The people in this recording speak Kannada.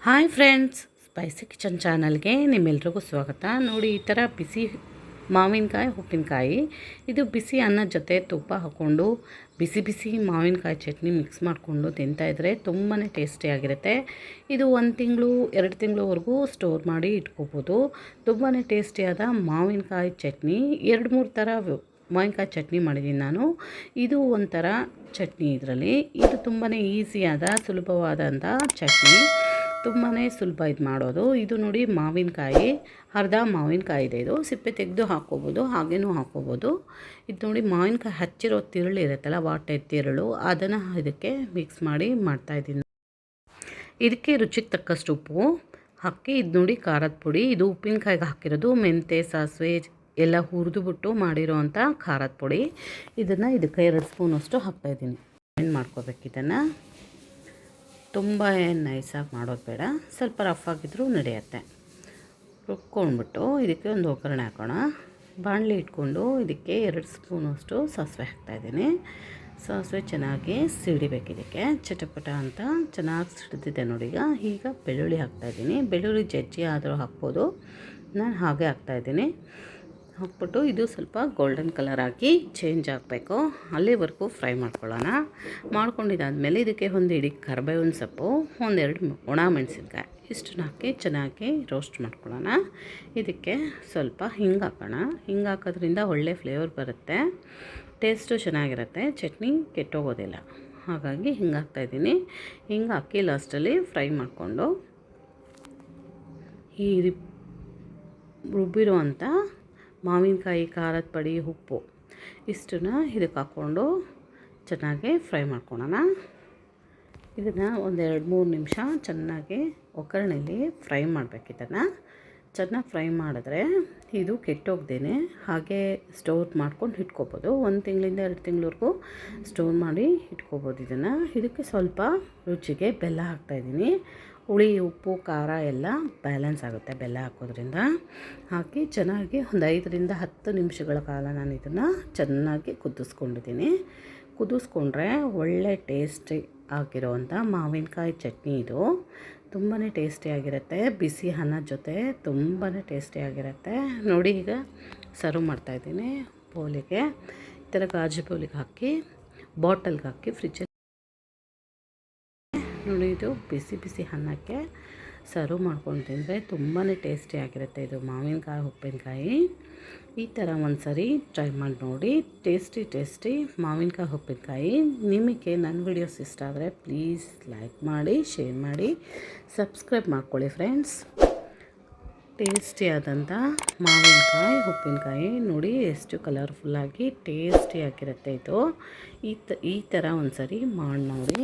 ಹಾಯ್ ಫ್ರೆಂಡ್ಸ್, ಸ್ಪೈಸಿ ಕಿಚನ್ ಚಾನಲ್ಗೆ ನಿಮ್ಮೆಲ್ರಿಗೂ ಸ್ವಾಗತ. ನೋಡಿ, ಈ ಥರ ಬಿಸಿ ಮಾವಿನಕಾಯಿ ಉಪ್ಪಿನಕಾಯಿ, ಇದು ಬಿಸಿ ಅನ್ನದ ಜೊತೆ ತುಪ್ಪ ಹಾಕ್ಕೊಂಡು ಬಿಸಿ ಬಿಸಿ ಮಾವಿನಕಾಯಿ ಚಟ್ನಿ ಮಿಕ್ಸ್ ಮಾಡಿಕೊಂಡು ತಿಂತಾಯಿದ್ರೆ ತುಂಬಾ ಟೇಸ್ಟಿಯಾಗಿರುತ್ತೆ. ಇದು 1 ತಿಂಗಳು 2 ತಿಂಗಳವರೆಗೂ ಸ್ಟೋರ್ ಮಾಡಿ ಇಟ್ಕೋಬೋದು. ತುಂಬಾ ಟೇಸ್ಟಿಯಾದ ಮಾವಿನಕಾಯಿ ಚಟ್ನಿ. 2-3 ಥರ ಮಾವಿನಕಾಯಿ ಚಟ್ನಿ ಮಾಡಿದ್ದೀನಿ ನಾನು. ಇದು ಒಂಥರ ಚಟ್ನಿ. ಇದರಲ್ಲಿ ಇದು ತುಂಬಾ ಈಸಿಯಾದ ಸುಲಭವಾದಂಥ ಚಟ್ನಿ. ತುಂಬಾ ಸುಲಭ ಇದು ಮಾಡೋದು. ಇದು ನೋಡಿ, ಮಾವಿನಕಾಯಿ ಅರ್ಧ ಮಾವಿನಕಾಯಿ ಇದೆ. ಇದು ಸಿಪ್ಪೆ ತೆಗೆದು ಹಾಕ್ಕೋಬೋದು, ಹಾಗೇನೂ ಹಾಕ್ಕೋಬೋದು. ಇದು ನೋಡಿ, ಮಾವಿನಕಾಯಿ ಹಚ್ಚಿರೋ ತಿರುಳು ಇರುತ್ತಲ್ಲ, ವಾಟೆ ತಿರುಳು, ಅದನ್ನು ಇದಕ್ಕೆ ಮಿಕ್ಸ್ ಮಾಡಿ ಮಾಡ್ತಾಯಿದ್ದೀನಿ. ಇದಕ್ಕೆ ರುಚಿಗೆ ತಕ್ಕಷ್ಟು ಉಪ್ಪು ಹಾಕಿ, ಇದು ನೋಡಿ ಖಾರದ ಪುಡಿ. ಇದು ಉಪ್ಪಿನಕಾಯಿಗೆ ಹಾಕಿರೋದು ಮೆಂತೆ, ಸಾಸಿವೆ ಎಲ್ಲ ಹುರಿದುಬಿಟ್ಟು ಮಾಡಿರೋ ಅಂಥ ಖಾರದ ಪುಡಿ. ಇದನ್ನು ಇದಕ್ಕೆ 2 ಸ್ಪೂನಷ್ಟು ಹಾಕ್ತಾಯಿದ್ದೀನಿ. ಏನು ಮಾಡ್ಕೋಬೇಕು, ಇದನ್ನು ತುಂಬ ನೈಸಾಗಿ ಮಾಡೋದು ಬೇಡ, ಸ್ವಲ್ಪ ರಫ್ ಆಗಿದ್ರೂ ನಡೆಯುತ್ತೆ. ರುಬ್ಕೊಂಡ್ಬಿಟ್ಟು ಇದಕ್ಕೆ ಒಂದು ಒಗ್ಗರಣೆ ಹಾಕೋಣ. ಬಾಣಲಿ ಇಟ್ಕೊಂಡು ಇದಕ್ಕೆ 2 ಸ್ಪೂನಷ್ಟು ಸಾಸಿವೆ ಹಾಕ್ತಾಯಿದ್ದೀನಿ. ಸಾಸಿವೆ ಚೆನ್ನಾಗಿ ಸಿಡಿಬೇಕು. ಇದಕ್ಕೆ ಚಟಪಟ ಅಂತ ಚೆನ್ನಾಗಿ ಸಿಡಿದಿದೆ ನೋಡಿ. ಈಗ ಬೆಳ್ಳುಳ್ಳಿ ಹಾಕ್ತಾಯಿದ್ದೀನಿ. ಬೆಳ್ಳುಳ್ಳಿ ಜಜ್ಜಿ ಆದರೂ ಹಾಕ್ಬೋದು, ನಾನು ಹಾಗೆ ಹಾಕ್ತಾಯಿದ್ದೀನಿ. ಹಾಕ್ಬಿಟ್ಟು ಇದು ಸ್ವಲ್ಪ ಗೋಲ್ಡನ್ ಕಲರ್ ಆಗಿ ಚೇಂಜ್ ಆಗಬೇಕು, ಅಲ್ಲಿವರೆಗೂ ಫ್ರೈ ಮಾಡ್ಕೊಳ್ಳೋಣ. ಮಾಡ್ಕೊಂಡಿದ್ದಾದಮೇಲೆ ಇದಕ್ಕೆ ಒಂದು ಹಿಡಿ ಕರಿಬೇವಿನ ಸೊಪ್ಪು, 1-2 ಒಣ ಮೆಣಸಿನ್ಕಾಯಿ ಇಷ್ಟನ್ನು ಹಾಕಿ ಚೆನ್ನಾಗಿ ರೋಸ್ಟ್ ಮಾಡ್ಕೊಳ್ಳೋಣ. ಇದಕ್ಕೆ ಸ್ವಲ್ಪ ಹಿಂಗೆ ಹಾಕೋಣ. ಹಿಂಗೆ ಹಾಕೋದ್ರಿಂದ ಒಳ್ಳೆ ಫ್ಲೇವರ್ ಬರುತ್ತೆ, ಟೇಸ್ಟು ಚೆನ್ನಾಗಿರುತ್ತೆ, ಚಟ್ನಿ ಕೆಟ್ಟೋಗೋದಿಲ್ಲ. ಹಾಗಾಗಿ ಹಿಂಗೆ ಹಾಕ್ತಾಯಿದ್ದೀನಿ. ಹಿಂಗೆ ಹಾಕಿ ಲಾಸ್ಟಲ್ಲಿ ಫ್ರೈ ಮಾಡಿಕೊಂಡು ಈ ರುಬ್ಬಿರುವಂಥ ಮಾವಿನಕಾಯಿ, ಖಾರದ ಪುಡಿ, ಉಪ್ಪು ಇಷ್ಟನ್ನು ಇದಕ್ಕೆ ಹಾಕ್ಕೊಂಡು ಚೆನ್ನಾಗಿ ಫ್ರೈ ಮಾಡ್ಕೊಳ್ಳೋಣ. ಇದನ್ನು 1-2-3 ನಿಮಿಷ ಚೆನ್ನಾಗಿ ಒಗ್ಗರಣೆಯಲ್ಲಿ ಫ್ರೈ ಮಾಡಬೇಕು. ಇದನ್ನು ಚೆನ್ನಾಗಿ ಫ್ರೈ ಮಾಡಿದ್ರೆ ಇದು ಕೆಟ್ಟೋಗ್ದೇನೆ ಹಾಗೆ ಸ್ಟೋರ್ ಮಾಡ್ಕೊಂಡು ಇಟ್ಕೋಬೋದು. 1 ತಿಂಗಳಿಂದ 2 ತಿಂಗಳವರೆಗೂ ಸ್ಟೋರ್ ಮಾಡಿ ಇಟ್ಕೋಬೋದು. ಇದಕ್ಕೆ ಸ್ವಲ್ಪ ರುಚಿಗೆ ಬೆಲ್ಲ ಹಾಕ್ತಾಯಿದ್ದೀನಿ. ಹುಳಿ, ಉಪ್ಪು, ಖಾರ ಎಲ್ಲ ಬ್ಯಾಲೆನ್ಸ್ ಆಗುತ್ತೆ ಬೆಲ್ಲ ಹಾಕೋದ್ರಿಂದ. ಹಾಕಿ ಚೆನ್ನಾಗಿ ಒಂದು 5-10 ನಿಮಿಷಗಳ ಕಾಲ ನಾನು ಇದನ್ನು ಚೆನ್ನಾಗಿ ಕುದಿಸ್ಕೊಂಡಿದ್ದೀನಿ. ಕುದಿಸ್ಕೊಂಡ್ರೆ ಒಳ್ಳೆ ಟೇಸ್ಟಿ ಆಗಿರೋವಂಥ ಮಾವಿನಕಾಯಿ ಚಟ್ನಿ. ಇದು ತುಂಬಾ ಟೇಸ್ಟಿಯಾಗಿರುತ್ತೆ, ಬಿಸಿ ಅನ್ನದ ಜೊತೆ ತುಂಬಾ ಟೇಸ್ಟಿಯಾಗಿರುತ್ತೆ. ನೋಡಿ, ಈಗ ಸರ್ವ್ ಮಾಡ್ತಾಯಿದ್ದೀನಿ ಬೌಲಿಗೆ. ಈ ಥರ ಗಾಜು ಬೌಲಿಗೆ ಹಾಕಿ, ಬಾಟಲ್ಗೆ ಹಾಕಿ ಫ್ರಿಜ್ಜಲ್ಲಿ ನೋಡಿ. ಇದು ಬಿಸಿ ಬಿಸಿ ಅನ್ನಕ್ಕೆ ಸರ್ವ್ ಮಾಡ್ಕೊಂಡು ತಿಂದರೆ ತುಂಬಾ ಟೇಸ್ಟಿಯಾಗಿರುತ್ತೆ. ಇದು ಮಾವಿನಕಾಯಿ ಉಪ್ಪಿನಕಾಯಿ. ಈ ಥರ ಒಂದು ಸರಿ ಟ್ರೈ ಮಾಡಿ ನೋಡಿ. ಟೇಸ್ಟಿ ಮಾವಿನಕಾಯಿ ಉಪ್ಪಿನಕಾಯಿ. ನಿಮಗೆ ನನ್ನ ವಿಡಿಯೋಸ್ ಇಷ್ಟ ಆದರೆ ಪ್ಲೀಸ್ ಲೈಕ್ ಮಾಡಿ, ಶೇರ್ ಮಾಡಿ, ಸಬ್ಸ್ಕ್ರೈಬ್ ಮಾಡ್ಕೊಳ್ಳಿ ಫ್ರೆಂಡ್ಸ್. ಟೇಸ್ಟಿಯಾದಂಥ ಮಾವಿನಕಾಯಿ ಉಪ್ಪಿನಕಾಯಿ ನೋಡಿ, ಎಷ್ಟು ಕಲರ್ಫುಲ್ಲಾಗಿ ಟೇಸ್ಟಿಯಾಗಿರುತ್ತೆ ಇದು. ಈ ಥರ ಒಂದು ಸರಿ ಮಾಡಿ ನೋಡಿ.